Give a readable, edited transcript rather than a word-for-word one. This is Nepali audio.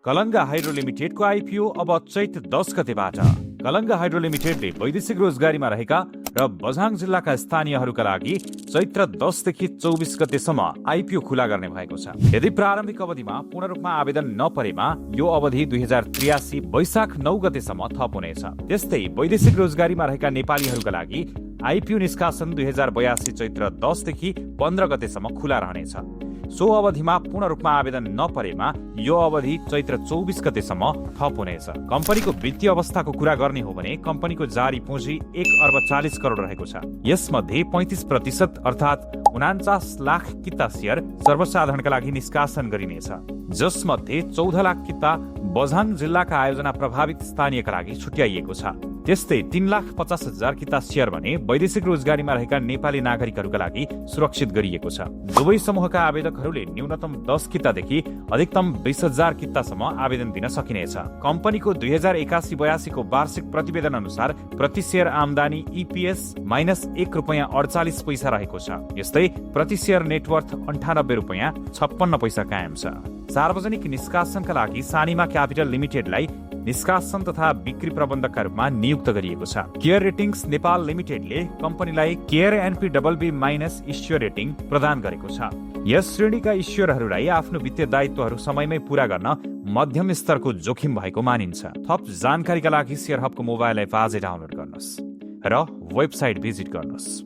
कलङ्गा हाइड्रो लिमिटेडको आइपिओ अब चैत 10 गतेबाट। कलङ्गा हाइड्रो लिमिटेडले वैदेशिक रोजगारीमा रहेका र बझाङ जिल्लाका स्थानीयहरूका लागि चैत्र 10 देखि 24 गतेसम्म आइपिओ खुला गर्ने भएको छ। यदि प्रारम्भिक अवधिमा पूर्ण रूपमा आवेदन नपरेमा यो अवधि 2083 वैशाख 9 गतेसम्म थप हुनेछ। त्यस्तै वैदेशिक रोजगारीमा रहेका नेपालीहरूका लागि आइपिओ निष्कासन 2082 चैत्र 10 देखि 15 गतेसम्म खुला रहनेछ। सो अवधिमा पूर्ण रूपमा आवेदन नपरेमा यो अवधि चैत्र 24 गतेसम्म थप हुनेछ। कम्पनीको वित्तीय अवस्थाको कुरा गर्ने हो भने कम्पनीको जारी पुँजी 1 अर्ब 40 करोड रहेको छ। यसमध्ये 35% अर्थात् 49 लाख किता शेयर सर्वसाधारणका लागि निष्कासन गरिनेछ, जसमध्ये 14 लाख किता बझाङ जिल्लाका आयोजना प्रभावित स्थानीयका लागि छुट्याइएको छ। त्यस्तै 3,50,000 किता शेयर भने वैदेशिक रोजगारीमा रहेका नेपाली नागरिकहरूका लागि सुरक्षित गरिएको छ। दुवै समूहका आवेदकहरूले न्यूनतम 10 कितादेखि अधिकतम 20,000 कितासम्म आवेदन दिन सकिनेछ। कम्पनीको 2081-82 को वार्षिक प्रतिवेदन अनुसार प्रति शेयर आमदानी इपिएस -1 रुपैयाँ 48 पैसा रहेको छ। यस्तै प्रति शेयर नेटवर्थ 98 रुपैयाँ 56 पैसा कायम छ। सार्वजनिक निष्कासनका लागि सानिमा क्यापिटल लिमिटेडलाई निष्कासन तथा बिक्री प्रबन्धकका रूपमा नियुक्त गरिएको छ। केयर रेटिङ्स नेपाल लिमिटेडले कम्पनीलाई केयर NPBB- इस्योर रेटिङ प्रदान गरेको छ। यस श्रेणीका इस्योरहरूलाई आफ्नो वित्तीय दायित्वहरू समयमै पूरा गर्न मध्यम स्तरको जोखिम भएको मानिन्छ। थप जानकारीका लागि शेयर हबको मोबाइल एप आजै डाउनलोड गर्नुहोस् र वेबसाइट भिजिट गर्नुहोस्।